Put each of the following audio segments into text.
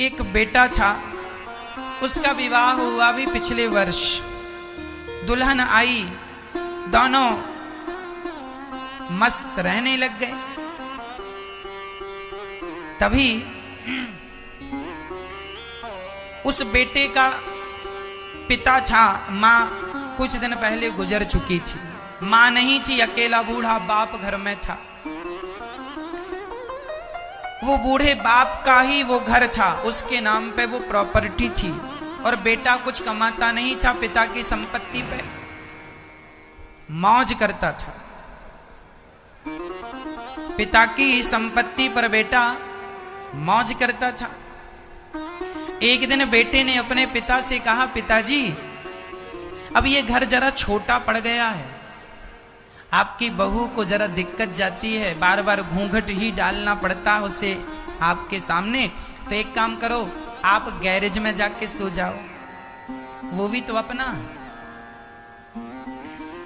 एक बेटा था, उसका विवाह हुआ भी पिछले वर्ष। दुल्हन आई, दोनों मस्त रहने लग गए। तभी उस बेटे का पिता था, मां कुछ दिन पहले गुजर चुकी थी। मां नहीं थी, अकेला बूढ़ा बाप घर में था। वो बूढ़े बाप का ही वो घर था, उसके नाम पे वो प्रॉपर्टी थी, और बेटा कुछ कमाता नहीं था, पिता की संपत्ति पे मौज करता था। पिता की संपत्ति पर बेटा मौज करता था। एक दिन बेटे ने अपने पिता से कहा, पिताजी अब ये घर जरा छोटा पड़ गया है, आपकी बहू को जरा दिक्कत जाती है, बार बार घूंघट ही डालना पड़ता है उसे आपके सामने, तो एक काम करो, आप गैरेज में जाके सो जाओ, वो भी तो अपना।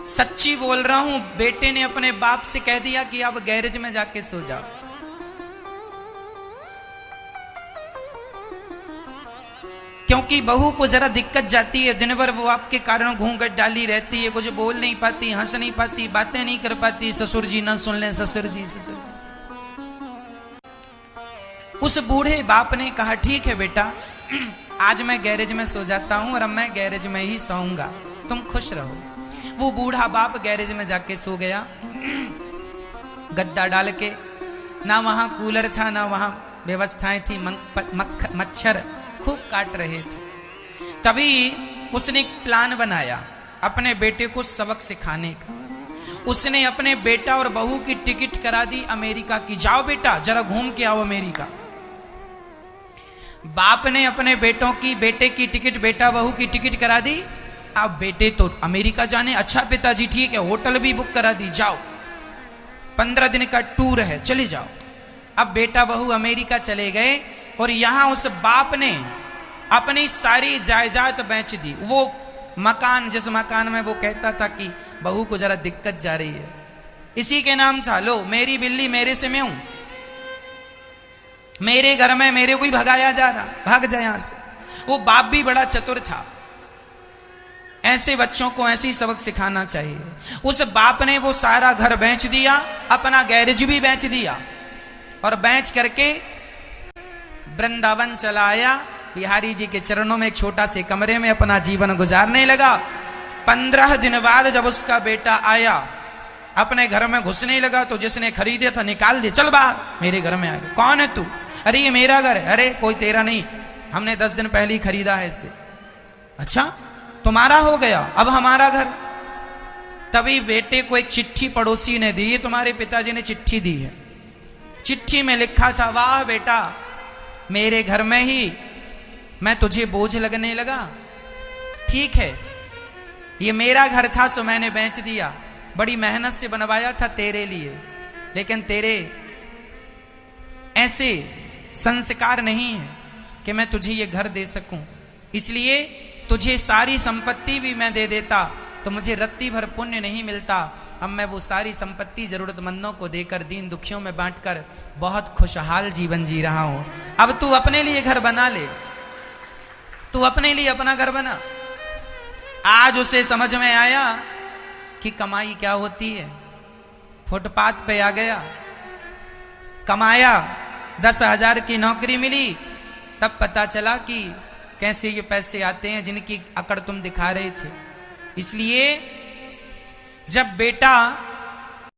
सच्ची बोल रहा हूं, बेटे ने अपने बाप से कह दिया कि आप गैरेज में जाके सो जाओ। क्योंकि बहू को जरा दिक्कत जाती है, दिन भर वो आपके कारण घूंघट डाली रहती है, कुछ बोल नहीं पाती, हंस नहीं पाती, बातें नहीं कर पाती, ससुर जी ना सुन ले, ससुर जी ससुर जी। उस बूढ़े बाप ने कहा, ठीक है बेटा, आज मैं गैरेज में सो जाता हूं और अब मैं गैरेज में ही सोऊंगा, तुम खुश रहो। वो बूढ़ा बाप गैरेज में जाके सो गया, गद्दा डाल के। ना वहां कूलर था, ना वहां व्यवस्थाएं थी, मच्छर खूब काट रहे थे। तभी उसने एक प्लान बनाया अपने बेटे को सबक सिखाने का। उसने अपने बेटा और बहू की टिकट करा दी अमेरिका की, जाओ बेटा जरा घूम के आओ अमेरिका। बाप ने अपने बेटे की टिकट, बेटा बहू की टिकट करा दी। अब बेटे तो अमेरिका जाने, अच्छा पिताजी ठीक है, होटल भी बुक करा दी, जाओ 15 दिन का टूर है, चले जाओ। अब बेटा बहू अमेरिका चले गए और यहां उस बाप ने अपनी सारी जायदाद बेच दी। वो मकान, जिस मकान में वो कहता था कि बहू को जरा दिक्कत जा रही है, इसी के नाम था, लो मेरी बिल्ली मेरे से मैं हूं, मेरे घर में मेरे को ही भगाया जा रहा, भाग जाए यहां से। वो बाप भी बड़ा चतुर था, ऐसे बच्चों को ऐसे ही सबक सिखाना चाहिए। उस बाप ने वो सारा घर बेच दिया, अपना गैरेज भी बेच दिया, और बेच करके वृंदावन चला आया, बिहारी जी के चरणों में एक छोटा से कमरे में अपना जीवन गुजारने लगा। 15 दिन बाद जब उसका बेटा आया, अपने घर में घुसने लगा, तो जिसने खरीदे था निकाल दे, चल बाहर, मेरे घर में आ गया। कौन है तू? अरे ये मेरा घर है। अरे कोई तेरा नहीं, हमने 10 दिन पहले ही खरीदा है इसे। अच्छा तुम्हारा हो गया, अब हमारा घर। तभी बेटे को एक चिट्ठी पड़ोसी ने दी, तुम्हारे पिताजी ने चिट्ठी दी है। चिट्ठी में लिखा था, वाह बेटा, मेरे घर में ही मैं तुझे बोझ लगने लगा। ठीक है, ये मेरा घर था सो मैंने बेच दिया, बड़ी मेहनत से बनवाया था तेरे लिए, लेकिन तेरे ऐसे संस्कार नहीं है कि मैं तुझे ये घर दे सकूं, इसलिए तुझे सारी संपत्ति भी मैं दे देता तो मुझे रत्ती भर पुण्य नहीं मिलता। अब मैं वो सारी संपत्ति जरूरतमंदों को देकर, दीन दुखियों में बांटकर बहुत खुशहाल जीवन जी रहा हूं। अब तू अपने लिए घर बना ले, तू अपने लिए अपना घर बना। आज उसे समझ में आया कि कमाई क्या होती है। फुटपाथ पे आ गया, कमाया, 10,000 की नौकरी मिली, तब पता चला कि कैसे ये पैसे आते हैं जिनकी अकड़ तुम दिखा रहे थे। इसलिए जब बेटा